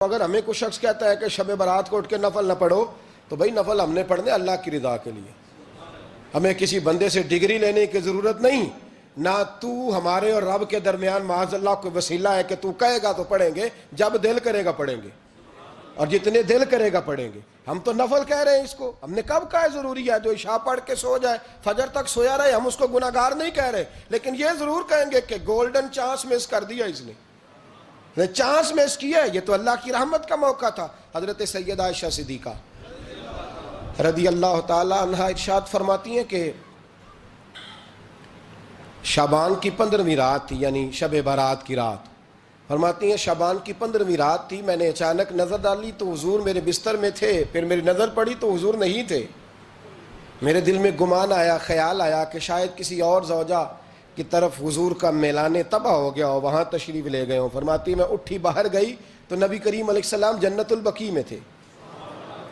اگر ہمیں کوئی شخص کہتا ہے کہ شب برات کو اٹھ کے نفل نہ پڑھو تو بھائی نفل ہم نے پڑھنے اللہ کی رضا کے لیے، ہمیں کسی بندے سے ڈگری لینے کی ضرورت نہیں، نہ تو ہمارے اور رب کے درمیان معاذ اللہ کوئی وسیلہ ہے کہ تو کہے گا تو پڑھیں گے، جب دل کرے گا پڑھیں گے، اور جتنے دل کرے گا پڑھیں گے۔ ہم تو نفل کہہ رہے ہیں اس کو، ہم نے کب کہا ہے ضروری ہے جو عشاء پڑھ کے سو جائے فجر تک سویا رہے، ہم اس کو گناہگار نہیں کہہ رہے، لیکن یہ ضرور کہیں گے کہ گولڈن چانس مس کر دیا اس نے چانس مس کیا ہے، یہ تو اللہ کی رحمت کا موقع تھا۔ حضرت سیدہ عائشہ صدیقہ رضی اللہ تعالی عنہ ارشاد فرماتی ہیں کہ شعبان کی 15ویں رات تھی، یعنی شب برات کی رات، فرماتی ہیں شعبان کی 15ویں رات تھی، میں نے اچانک نظر ڈالی تو حضور میرے بستر میں تھے، پھر میری نظر پڑی تو حضور نہیں تھے، میرے دل میں گمان آیا، خیال آیا کہ شاید کسی اور زوجہ کی طرف حضور کا میلان تباہ ہو گیا ہو، وہاں تشریف لے گئے ہوں۔ فرماتی میں اٹھی باہر گئی تو نبی کریم علیہ السلام جنت البقیع میں تھے،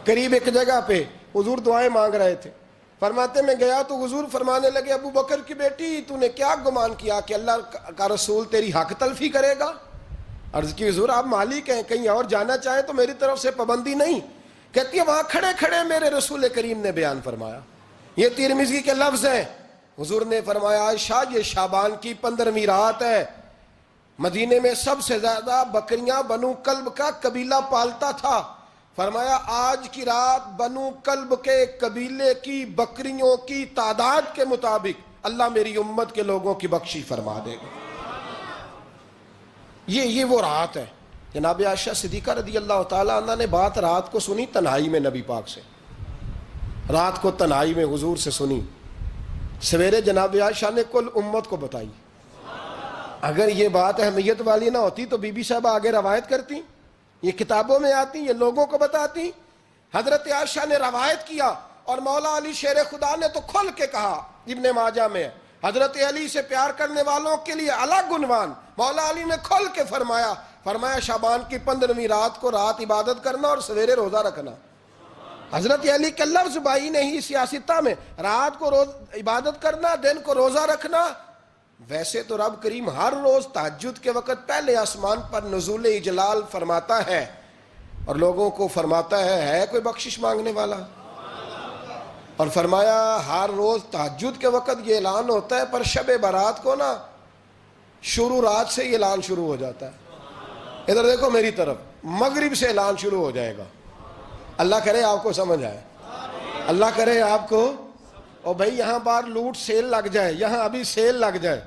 قریب ایک جگہ پہ حضور دعائیں مانگ رہے تھے۔ فرماتے میں گیا تو حضور فرمانے لگے ابو بکر کی بیٹی تو نے کیا گمان کیا کہ اللہ کا رسول تیری حق تلفی کرے گا؟ عرض کی حضور آپ مالک ہیں، کہیں اور جانا چاہیں تو میری طرف سے پابندی نہیں۔ کہتی ہے وہاں کھڑے کھڑے میرے رسول کریم نے بیان فرمایا، یہ ترمذی کے لفظ ہیں، حضور نے فرمایا عائشہ یہ شعبان کی 15ویں رات ہے، مدینے میں سب سے زیادہ بکریاں بنو کلب کا قبیلہ پالتا تھا، فرمایا آج کی رات بنو کلب کے قبیلے کی بکریوں کی تعداد کے مطابق اللہ میری امت کے لوگوں کی بخشی فرما دے گا۔ یہ وہ رات ہے۔ جناب عائشہ صدیقہ رضی اللہ تعالیٰ عنہ نے بات رات کو سنی تنہائی میں نبی پاک سے، رات کو تنہائی میں حضور سے سنی، سویرے جناب عائشہ نے کل امت کو بتائی۔ اگر یہ بات اہمیت والی نہ ہوتی تو بی بی صاحبہ آگے روایت کرتی، یہ کتابوں میں آتی، یہ لوگوں کو بتاتی۔ حضرت عائشہ نے روایت کیا اور مولا علی شیر خدا نے تو کھل کے کہا، ابن ماجہ میں حضرت علی سے پیار کرنے والوں کے لیے الگ عنوان، مولا علی نے کھل کے فرمایا شعبان کی 15ویں رات کو رات عبادت کرنا اور سویرے روزہ رکھنا۔ حضرت علی کے لفظ بائی نے ہی سیاستہ میں رات کو روز عبادت کرنا، دن کو روزہ رکھنا۔ ویسے تو رب کریم ہر روز تہجد کے وقت پہلے آسمان پر نزول اجلال فرماتا ہے اور لوگوں کو فرماتا ہے کوئی بخشش مانگنے والا؟ اور فرمایا ہر روز تہجد کے وقت یہ اعلان ہوتا ہے، پر شب برات کو نا شروع رات سے یہ اعلان شروع ہو جاتا ہے۔ ادھر دیکھو میری طرف، مغرب سے اعلان شروع ہو جائے گا۔ اللہ کرے آپ کو سمجھ آئے، اللہ کرے آپ کو، اور بھائی یہاں باہر لوٹ سیل لگ جائے، یہاں ابھی سیل لگ جائے،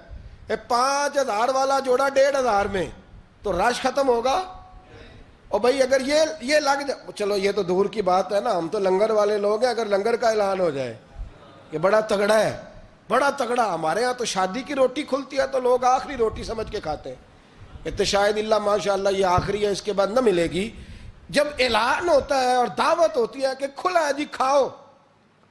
5000 والا جوڑا 1500 میں تو رش ختم ہوگا؟ اور بھائی اگر یہ لگ جائے، چلو یہ تو دور کی بات ہے نا، ہم تو لنگر والے لوگ ہیں، اگر لنگر کا اعلان ہو جائے کہ بڑا تگڑا ہے، بڑا تگڑا، ہمارے ہاں تو شادی کی روٹی کھلتی ہے تو لوگ آخری روٹی سمجھ کے کھاتے ہیں، تو شاید اللہ ماشاءاللہ یہ آخری ہے، اس کے بعد نہ ملے گی۔ جب اعلان ہوتا ہے اور دعوت ہوتی ہے کہ کھلا ہے جی کھاؤ،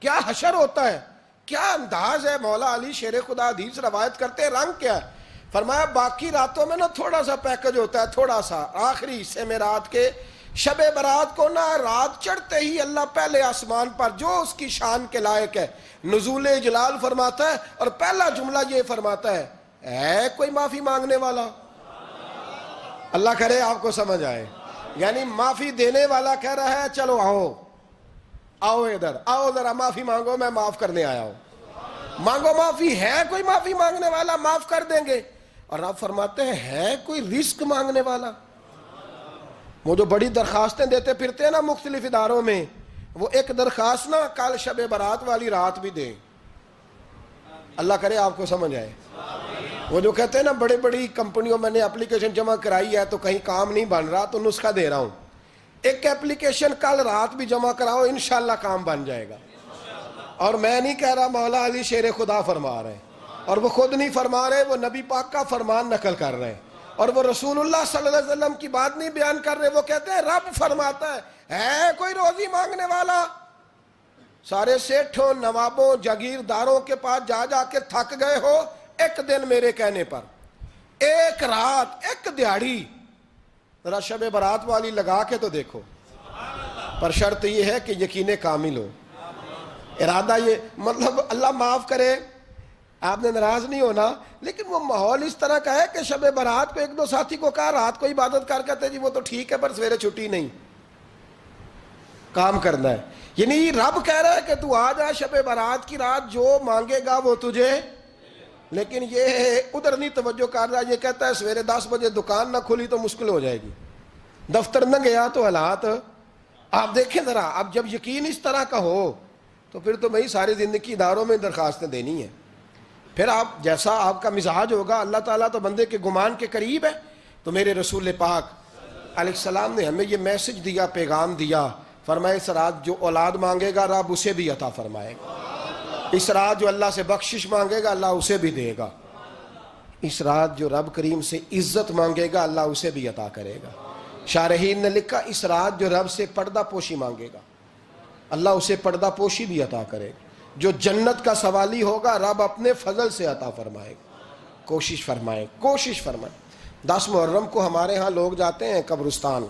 کیا حشر ہوتا ہے، کیا انداز ہے۔ مولا علی شیر خدا حدیث روایت کرتے ہیں، رنگ کیا ہے؟ فرمایا باقی راتوں میں نا تھوڑا سا پیکج ہوتا ہے، تھوڑا سا، آخری حصے میں رات کے شب برات کو نا رات چڑھتے ہی اللہ پہلے آسمان پر جو اس کی شان کے لائق ہے نزول جلال فرماتا ہے، اور پہلا جملہ یہ فرماتا ہے کوئی معافی مانگنے والا؟ اللہ کرے آپ کو سمجھ آئے، یعنی معافی دینے والا کہہ رہا ہے چلو آؤ ادھر، آؤ ذرا معافی مانگو، میں معاف کرنے آیا ہوں، مانگو معافی، ہے کوئی معافی مانگنے والا؟ معاف کر دیں گے۔ اور آپ فرماتے ہیں ہے کوئی رزق مانگنے والا؟ وہ جو بڑی درخواستیں دیتے پھرتے ہیں نا مختلف اداروں میں، وہ ایک درخواست نا کل شب برات والی رات بھی دیں۔ اللہ کرے آپ کو سمجھ آئے۔ وہ جو کہتے ہیں نا بڑی بڑی کمپنیوں میں نے اپلیکیشن جمع کرائی ہے تو کہیں کام نہیں بن رہا تو نسخہ دے رہا ہوں، ایک اپلیکیشن کل رات بھی جمع کراؤ انشاءاللہ کام بن جائے گا۔ اور میں نہیں کہہ رہا، مولا علی شیر خدا فرما رہے ہیں، اور وہ خود نہیں فرما رہے، وہ نبی پاک کا فرمان نقل کر رہے ہیں، اور وہ رسول اللہ صلی اللہ علیہ وسلم کی بات نہیں بیان کر رہے، وہ کہتے ہیں رب فرماتا ہے کوئی روزی مانگنے والا؟ سارے سیٹھوں، نوابوں، جاگیرداروں کے پاس جا جا کے تھک گئے ہو، ایک دن میرے کہنے پر، ایک رات، ایک دیہڑی ذرا شب برات والی لگا کے تو دیکھو، پر شرط یہ ہے کہ یقین کامل ہو، ارادہ یہ، مطلب اللہ معاف کرے، آپ نے ناراض نہیں ہونا، لیکن وہ ماحول اس طرح کا ہے کہ شب برات کو ایک دو ساتھی کو کہا رات کو عبادت کر کہتے جی وہ تو ٹھیک ہے پر سویرے چھٹی نہیں، کام کرنا ہے. یعنی رب کہہ رہا ہے کہ تو آ جا شب برات کی رات، جو مانگے گا وہ تجھے، لیکن یہ ادھر نہیں توجہ کر رہا. یہ کہتا ہے سویرے 10 بجے دکان نہ کھلی تو مشکل ہو جائے گی، دفتر نہ گیا تو حالات آپ دیکھیں ذرا. اب جب یقین اس طرح کا ہو تو پھر تو میں ساری زندگی اداروں میں درخواستیں دینی ہیں. پھر آپ جیسا آپ کا مزاج ہوگا، اللہ تعالیٰ تو بندے کے گمان کے قریب ہے. تو میرے رسول پاک علیہ السلام نے ہمیں یہ میسج دیا، پیغام دیا، فرمائے اس رات جو اولاد مانگے گا رب اسے بھی عطا فرمائے گا. اس رات جو اللہ سے بخشش مانگے گا اللہ اسے بھی دے گا. اس رات جو رب کریم سے عزت مانگے گا اللہ اسے بھی عطا کرے گا. شارحین نے لکھا اس رات جو رب سے پردہ پوشی مانگے گا اللہ اسے پردہ پوشی بھی عطا کرے گا. جو جنت کا سوالی ہوگا رب اپنے فضل سے عطا فرمائے گا. کوشش فرمائے. 10 محرم کو ہمارے ہاں لوگ جاتے ہیں قبرستان،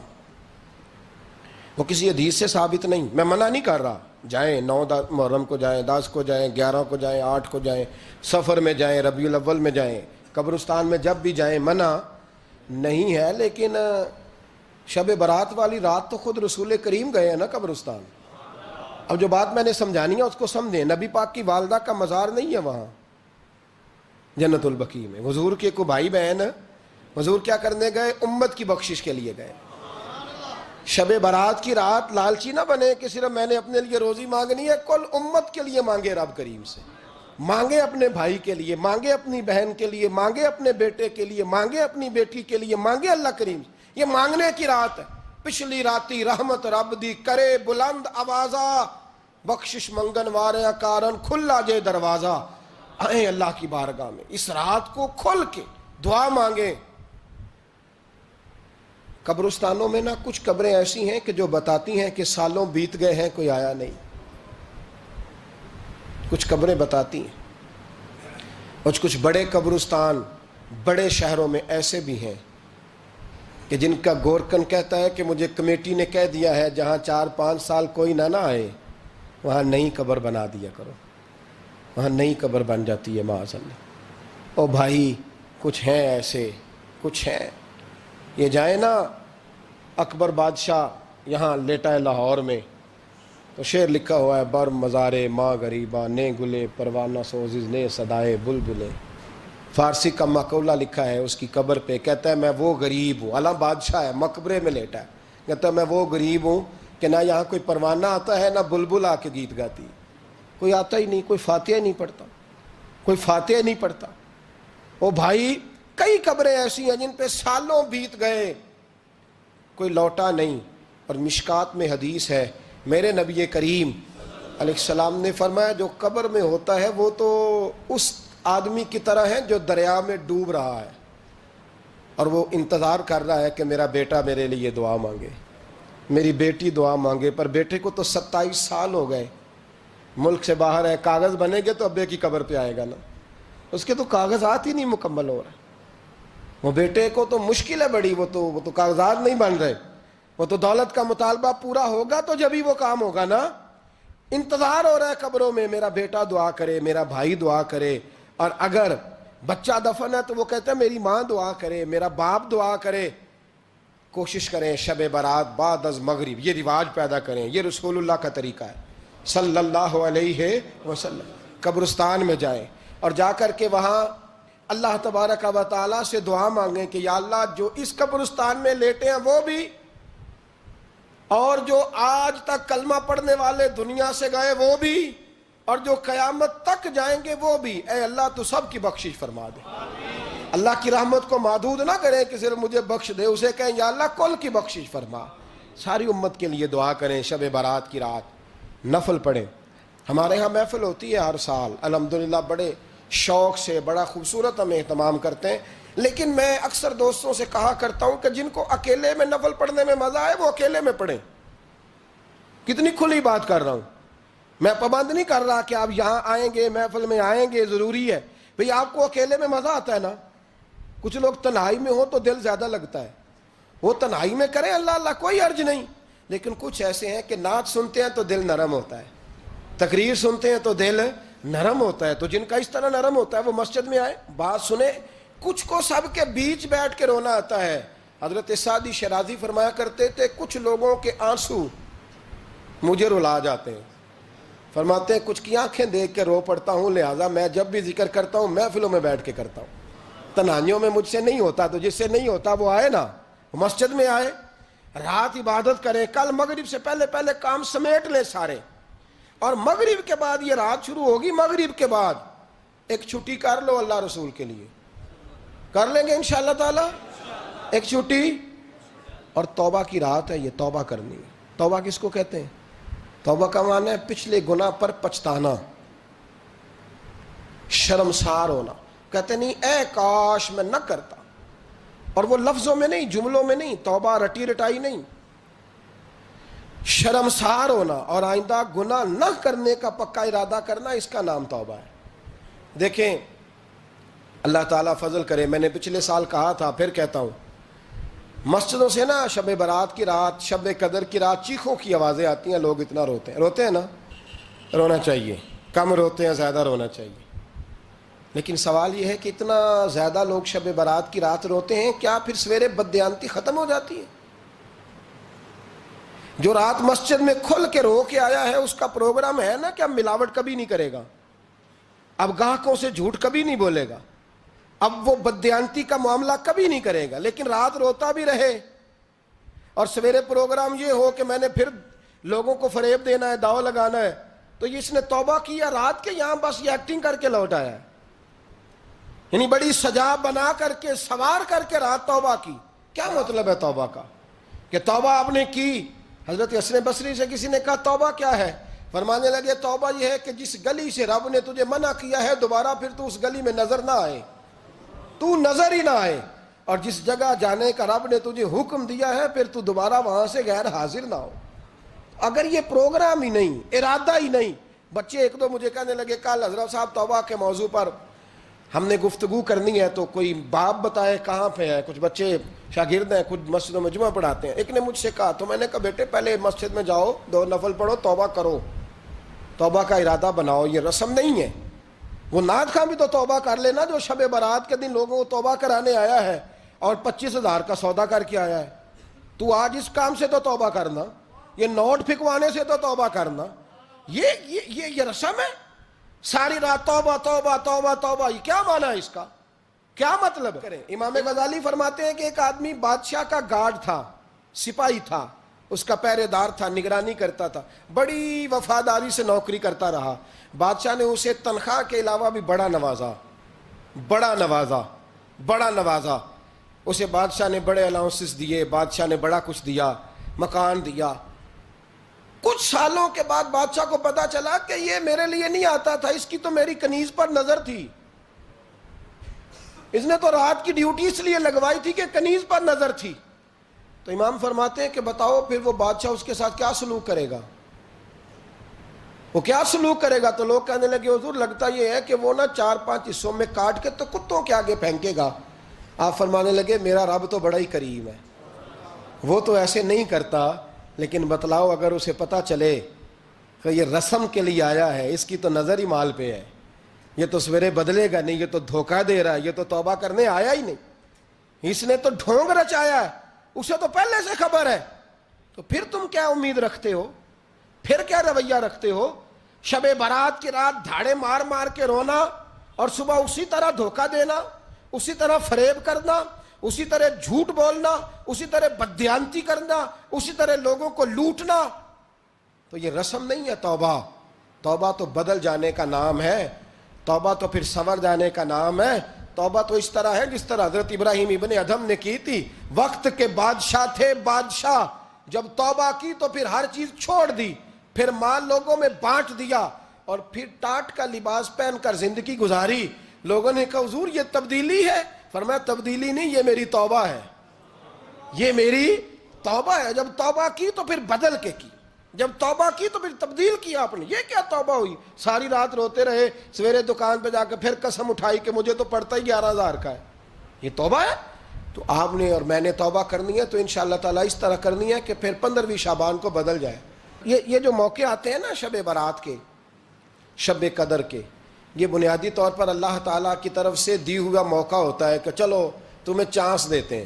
وہ کسی حدیث سے ثابت نہیں، میں منع نہیں کر رہا، جائیں 9 محرم کو جائیں، 10 کو جائیں، 11 کو جائیں، 8 کو جائیں، سفر میں جائیں، ربیع الاول میں جائیں، قبرستان میں جب بھی جائیں منع نہیں ہے. لیکن شب برات والی رات تو خود رسول کریم گئے ہیں نا قبرستان. اب جو بات میں نے سمجھانی ہے اس کو سمجھیں. نبی پاک کی والدہ کا مزار نہیں ہے وہاں جنت البقیع میں. حضور کے کو بھائی بہن حضور کیا کرنے گئے؟ امت کی بخشش کے لیے گئے. شب برات کی رات لالچی نہ بنے کہ صرف میں نے اپنے لیے روزی مانگنی ہے، کل امت کے لیے مانگے رب کریم سے. مانگے اپنے بھائی کے لیے، مانگے اپنی بہن کے لیے، مانگے اپنے بیٹے کے لیے، مانگے اپنی بیٹی کے لیے، مانگے اللہ کریم سے. یہ مانگنے کی رات ہے. پچھلی راتی رحمت رب دی کرے بلند آوازہ، بخشش منگن واریاں کارن کھلا جے دروازہ. آئیں اللہ کی بارگاہ میں اس رات کو کھل کے دعا مانگیں. قبرستانوں میں نا کچھ قبریں ایسی ہیں کہ جو بتاتی ہیں کہ سالوں بیت گئے ہیں کوئی آیا نہیں. کچھ قبریں بتاتی ہیں. اور کچھ بڑے قبرستان بڑے شہروں میں ایسے بھی ہیں کہ جن کا گورکن کہتا ہے کہ مجھے کمیٹی نے کہہ دیا ہے جہاں 4-5 سال کوئی نہ آئے وہاں نئی قبر بنا دیا کرو. وہاں نئی قبر بن جاتی ہے معاذ اللہ. او بھائی کچھ ہیں ایسے، کچھ ہیں. یہ جائیں نا اکبر بادشاہ یہاں لیٹا ہے لاہور میں تو شعر لکھا ہوا ہے بر مزارے ماں غریباں نے گلے پروانہ سوزز نے صدائے بلبلے. فارسی کا مقولہ لکھا ہے اس کی قبر پہ، کہتا ہے میں وہ غریب ہوں. اعلیٰ بادشاہ ہے مقبرے میں لیٹا ہے، کہتا ہے میں وہ غریب ہوں کہ نہ یہاں کوئی پروانہ آتا ہے نہ بلبل آ کے گیت گاتی ہے. کوئی آتا ہی نہیں، کوئی فاتحہ نہیں پڑھتا، کوئی فاتحہ نہیں پڑھتا. او بھائی کئی قبریں ایسی ہیں جن پہ سالوں بیت گئے کوئی لوٹا نہیں. اور مشکات میں حدیث ہے میرے نبی کریم علیہ السلام نے فرمایا جو قبر میں ہوتا ہے وہ تو اس آدمی کی طرح ہے جو دریا میں ڈوب رہا ہے اور وہ انتظار کر رہا ہے کہ میرا بیٹا میرے لیے دعا مانگے، میری بیٹی دعا مانگے. پر بیٹے کو تو 27 سال ہو گئے، ملک سے باہر ہے. کاغذ بنے گے تو ابے کی قبر پہ آئے گا نا، اس کے تو کاغذات ہی نہیں مکمل ہو رہے. وہ بیٹے کو تو مشکل ہے بڑی، وہ تو کاغذات نہیں بن رہے. وہ تو دولت کا مطالبہ پورا ہوگا تو جب ہی وہ کام ہوگا نا. انتظار ہو رہا ہے قبروں میں میرا بیٹا دعا کرے، میرا بھائی دعا کرے. اور اگر بچہ دفن ہے تو وہ کہتا ہے میری ماں دعا کرے، میرا باپ دعا کرے. کوشش کریں شب برات بعد از مغرب یہ رواج پیدا کریں. یہ رسول اللہ کا طریقہ ہے صلی اللہ علیہ وسلم. قبرستان میں جائیں اور جا کر کے وہاں اللہ تبارک و تعالیٰ سے دعا مانگیں کہ یا اللہ جو اس قبرستان میں لیٹے ہیں وہ بھی، اور جو آج تک کلمہ پڑھنے والے دنیا سے گئے وہ بھی، اور جو قیامت تک جائیں گے وہ بھی. اے اللہ تو سب کی بخشش فرما دے. اللہ کی رحمت کو محدود نہ کریں کہ صرف مجھے بخش دے، اسے کہیں یا اللہ کل کی بخشش فرما. ساری امت کے لیے دعا کریں. شب برات کی رات نفل پڑھیں. ہمارے ہاں محفل ہوتی ہے ہر سال الحمدللہ، بڑے شوق سے بڑا خوبصورت ہم اہتمام کرتے ہیں. لیکن میں اکثر دوستوں سے کہا کرتا ہوں کہ جن کو اکیلے میں نفل پڑھنے میں مزہ آئے وہ اکیلے میں پڑھیں. کتنی کھلی بات کر رہا ہوں. میں پابند نہیں کر رہا کہ آپ یہاں آئیں گے محفل میں آئیں گے ضروری ہے. بھئی آپ کو اکیلے میں مزہ آتا ہے نا. کچھ لوگ تنہائی میں ہوں تو دل زیادہ لگتا ہے، وہ تنہائی میں کریں اللہ اللہ کوئی عرض نہیں. لیکن کچھ ایسے ہیں کہ نعت سنتے ہیں تو دل نرم ہوتا ہے، تقریر سنتے ہیں تو دل نرم ہوتا ہے. تو جن کا اس طرح نرم ہوتا ہے وہ مسجد میں آئے, بات سنیں. کچھ کو سب کے بیچ بیٹھ کے رونا آتا ہے. حضرت سعدی شیرازی فرمایا کرتے تھے کچھ لوگوں کے آنسو مجھے رلا جاتے ہیں. فرماتے ہیں کچھ کی آنکھیں دیکھ کے رو پڑتا ہوں, لہٰذا میں جب بھی ذکر کرتا ہوں محفلوں میں بیٹھ کے کرتا ہوں. تنہائیوں میں مجھ سے نہیں ہوتا, تو جس سے نہیں ہوتا وہ آئے نا, مسجد میں آئے, رات عبادت کریں. کل مغرب سے پہلے پہلے کام سمیٹ لیں سارے, اور مغرب کے بعد یہ رات شروع ہوگی, مغرب کے بعد ایک چھٹی کر لو اللہ رسول کے لیے. کر لیں گے انشاءاللہ تعالی ایک چھٹی. اور توبہ کی رات ہے یہ, توبہ کرنی ہے. توبہ کس کو کہتے ہیں؟ توبہ کا معنی ہے پچھلے گناہ پر پچھتانا, شرمسار ہونا. کہتے نہیں اے کاش میں نہ کرتا, اور وہ لفظوں میں نہیں, جملوں میں نہیں, توبہ رٹی رٹائی نہیں. شرمسار ہونا اور آئندہ گناہ نہ کرنے کا پکا ارادہ کرنا, اس کا نام توبہ ہے. دیکھیں اللہ تعالیٰ فضل کرے, میں نے پچھلے سال کہا تھا پھر کہتا ہوں, مسجدوں سے نا شب برات کی رات, شب قدر کی رات چیخوں کی آوازیں آتی ہیں, لوگ اتنا روتے ہیں نا. رونا چاہیے, کم روتے ہیں زیادہ رونا چاہیے. لیکن سوال یہ ہے کہ اتنا زیادہ لوگ شب برات کی رات روتے ہیں, کیا پھر سویرے بددیانتی ختم ہو جاتی ہے؟ جو رات مسجد میں کھل کے رو کے آیا ہے اس کا پروگرام ہے نا کہ اب ملاوٹ کبھی نہیں کرے گا, اب گاہکوں سے جھوٹ کبھی نہیں بولے گا, اب وہ بددیانتی کا معاملہ کبھی نہیں کرے گا. لیکن رات روتا بھی رہے اور سویرے پروگرام یہ ہو کہ میں نے پھر لوگوں کو فریب دینا ہے, داؤ لگانا ہے, تو اس نے توبہ کیا رات کے, یہاں بس یہ ایکٹنگ کر کے لوٹ آیا ہے. یعنی بڑی سجا بنا کر کے سوار کر کے رات توبہ کی. کیا مطلب ہے توبہ کا؟ کہ توبہ آپ نے کی. حضرت حسن بصری سے کسی نے کہا توبہ کیا ہے؟ فرمانے لگے توبہ یہ ہے کہ جس گلی سے رب نے تجھے منع کیا ہے دوبارہ پھر تو اس گلی میں نظر نہ آئے, تو نظر ہی نہ آئے. اور جس جگہ جانے کا رب نے تجھے حکم دیا ہے پھر تو دوبارہ وہاں سے غیر حاضر نہ ہو. اگر یہ پروگرام ہی نہیں, ارادہ ہی نہیں. بچے ایک دو مجھے کہنے لگے کل حضرت صاحب توبہ کے موضوع پر ہم نے گفتگو کرنی ہے, تو کوئی باب بتائے کہاں پہ ہے. کچھ بچے شاگرد ہیں, کچھ مسجدوں میں جمعہ پڑھاتے ہیں. ایک نے مجھ سے کہا, تو میں نے کہا بیٹے پہلے مسجد میں جاؤ, 2 نفل پڑھو, توبہ کرو, توبہ کا ارادہ بناؤ. یہ رسم نہیں ہے. وہ نعت خواں بھی تو توبہ کر لینا جو شب برات کے دن لوگوں کو توبہ کرانے آیا ہے اور 25,000 کا سودا کر کے آیا ہے. تو آج اس کام سے تو توبہ کرنا, یہ نوٹ پھکوانے سے تو توبہ کرنا. یہ رسم ہے. ساری رات توبہ توبہ توبہ توبہ, یہ کیا معنی ہے اس کا؟ کیا مطلب کریں؟ امام غزالی فرماتے ہیں کہ ایک آدمی بادشاہ کا گارڈ تھا, سپاہی تھا, اس کا پہرے دار تھا, نگرانی کرتا تھا, بڑی وفاداری سے نوکری کرتا رہا. بادشاہ نے اسے تنخواہ کے علاوہ بھی بڑا نوازا. اسے بادشاہ نے بڑے الاؤنسز دیے, بادشاہ نے بڑا کچھ دیا, مکان دیا. کچھ سالوں کے بعد بادشاہ کو پتا چلا کہ یہ میرے لیے نہیں آتا تھا, اس کی تو میری کنیز پر نظر تھی, اس نے تو رات کی ڈیوٹی اس لیے لگوائی تھی کہ کنیز پر نظر تھی. تو امام فرماتے ہیں کہ بتاؤ پھر وہ بادشاہ اس کے ساتھ کیا سلوک کرے گا؟ وہ کیا سلوک کرے گا؟ تو لوگ کہنے لگے حضور لگتا یہ ہے کہ وہ نا 4-5 حصوں میں کاٹ کے تو کتوں کے آگے پھینکے گا. آپ فرمانے لگے میرا رب تو بڑا ہی کریم ہے, وہ تو ایسے نہیں کرتا. لیکن بتلاؤ اگر اسے پتا چلے کہ یہ رسم کے لیے آیا ہے, اس کی تو نظر ہی مال پہ ہے, یہ تو سویرے بدلے گا نہیں, یہ تو دھوکہ دے رہا ہے, یہ تو توبہ کرنے آیا ہی نہیں, اس نے تو ڈھونگ رچایا ہے, اسے تو پہلے سے خبر ہے. تو پھر تم کیا امید رکھتے ہو؟ پھر کیا رویہ رکھتے ہو؟ شب برات کی رات دھاڑے مار مار کے رونا اور صبح اسی طرح دھوکہ دینا, اسی طرح فریب کرنا, اسی طرح جھوٹ بولنا, اسی طرح بددیانتی کرنا, اسی طرح لوگوں کو لوٹنا. تو یہ رسم نہیں ہے توبہ. توبہ تو بدل جانے کا نام ہے, توبہ تو پھر سنور جانے کا نام ہے. توبہ تو اس طرح ہے جس طرح حضرت ابراہیم ابن ادھم نے کی تھی. وقت کے بادشاہ تھے بادشاہ, جب توبہ کی تو پھر ہر چیز چھوڑ دی, پھر مال لوگوں میں بانٹ دیا اور پھر ٹاٹ کا لباس پہن کر زندگی گزاری. لوگوں نے کہا حضور یہ تبدیلی ہے. فرمایا تبدیلی نہیں, یہ میری توبہ ہے, یہ میری توبہ ہے. جب توبہ کی تو پھر بدل کے کی, جب توبہ کی تو پھر تبدیل کیا آپ نے. یہ کیا توبہ ہوئی؟ ساری رات روتے رہے, سویرے دکان پہ جا کے پھر قسم اٹھائی کہ مجھے تو پڑتا ہی 11,000 کا ہے. یہ توبہ ہے؟ تو آپ نے اور میں نے توبہ کرنی ہے تو انشاءاللہ تعالیٰ اس طرح کرنی ہے کہ پھر 15ویں شعبان کو بدل جائے. یہ جو موقع آتے ہیں نا شب برات کے, شب قدر کے, یہ بنیادی طور پر اللہ تعالیٰ کی طرف سے دی ہوا موقع ہوتا ہے کہ چلو تمہیں چانس دیتے ہیں،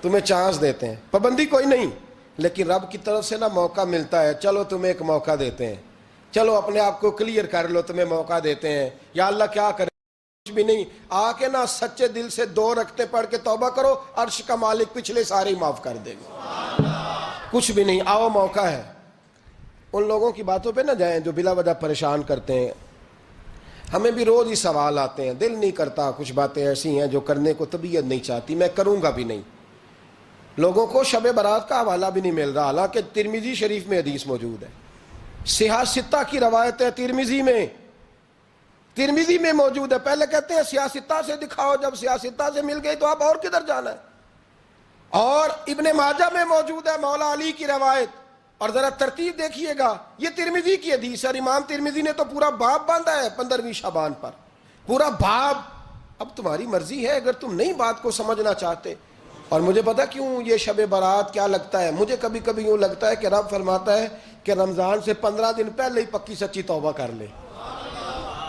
تمہیں چانس دیتے ہیں، پابندی کوئی نہیں، لیکن رب کی طرف سے نا موقع ملتا ہے، چلو تمہیں ایک موقع دیتے ہیں، چلو اپنے آپ کو کلیئر کر لو، تمہیں موقع دیتے ہیں، یا اللہ کیا کرے کچھ بھی نہیں، آ کے نا سچے دل سے 2 رکعتیں پڑھ کے توبہ کرو، عرش کا مالک پچھلے سارے ہی معاف کر دے گا، کچھ بھی نہیں، آؤ موقع ہے۔ ان لوگوں کی باتوں پہ نہ جائیں جو بلا وجہ پریشان کرتے ہیں، ہمیں بھی روز ہی سوال آتے ہیں، دل نہیں کرتا، کچھ باتیں ایسی ہیں جو کرنے کو طبیعت نہیں چاہتی، میں کروں گا بھی نہیں۔ لوگوں کو شب برات کا حوالہ بھی نہیں مل رہا، حالانکہ ترمذی شریف میں حدیث موجود ہے، صحاح ستہ کی روایت ہے، ترمذی میں موجود ہے۔ پہلے کہتے ہیں صحاح ستہ سے دکھاؤ، جب صحاح ستہ سے مل گئی تو آپ اور کدھر جانا ہے؟ اور ابن ماجہ میں موجود ہے مولا علی کی روایت، اور ذرا ترتیب دیکھیے گا، یہ ترمذی کی حدیث ہے، اور امام ترمذی نے تو پورا باب باندھا ہے 15ویں شعبان پر، پورا باب۔ اب تمہاری مرضی ہے، اگر تم نہیں بات کو سمجھنا چاہتے۔ اور مجھے پتا کیوں یہ شب برات کیا لگتا ہے، مجھے کبھی کبھی یوں لگتا ہے کہ رب فرماتا ہے کہ رمضان سے 15 دن پہلے ہی پکی سچی توبہ کر لے،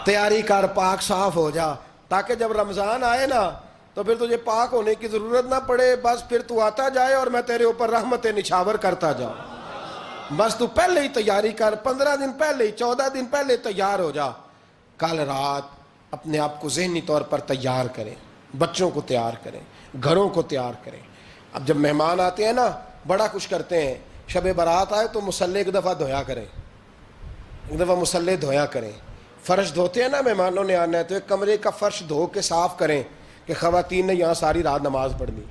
تیاری کر، پاک صاف ہو جا، تاکہ جب رمضان آئے نا تو پھر تجھے پاک ہونے کی ضرورت نہ پڑے، بس پھر تو آتا جائے اور میں تیرے اوپر رحمتیں نچھاور کرتا جاؤں، بس تو پہلے ہی تیاری کر، 15 دن پہلے ہی، 14 دن پہلے تیار ہو جا۔ کل رات اپنے آپ کو ذہنی طور پر تیار کریں، بچوں کو تیار کریں، گھروں کو تیار کریں۔ اب جب مہمان آتے ہیں نا بڑا کچھ کرتے ہیں، شب برات آئے تو مصلے ایک دفعہ دھویا کریں، ایک دفعہ مصلے دھویا کریں۔ فرش دھوتے ہیں نا، مہمانوں نے آنا ہے تو ایک کمرے کا فرش دھو کے صاف کریں کہ خواتین نے یہاں ساری رات نماز پڑھنی،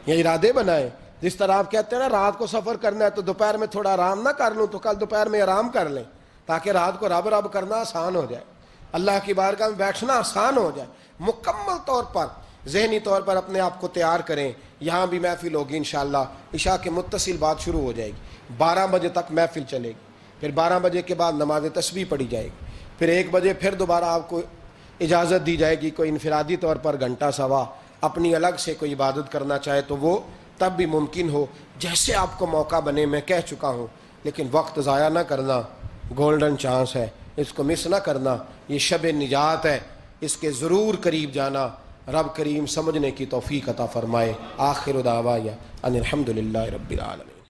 یہ ارادے بنائیں۔ جس طرح آپ کہتے ہیں نا رات کو سفر کرنا ہے تو دوپہر میں تھوڑا آرام نہ کر لوں تو کل دوپہر میں آرام کر لیں، تاکہ رات کو رب رب کرنا آسان ہو جائے، اللہ کی بارگاہ میں بیٹھنا آسان ہو جائے۔ مکمل طور پر ذہنی طور پر اپنے آپ کو تیار کریں۔ یہاں بھی محفل ہوگی انشاءاللہ، عشاء کے متصل بعد شروع ہو جائے گی، 12 بجے تک محفل چلے گی، پھر 12 بجے کے بعد نماز تسبیح پڑھی جائے گی، پھر 1 بجے پھر دوبارہ آپ کو اجازت دی جائے گی، کوئی انفرادی طور پر گھنٹہ سوا اپنی الگ سے کوئی عبادت کرنا چاہے تو وہ تب بھی ممکن ہو، جیسے آپ کو موقع بنے۔ میں کہہ چکا ہوں، لیکن وقت ضائع نہ کرنا، گولڈن چانس ہے، اس کو مس نہ کرنا، یہ شب نجات ہے، اس کے ضرور قریب جانا۔ رب کریم سمجھنے کی توفیق عطا فرمائے۔ آخر دعوایا ان الحمدللہ رب العالمین۔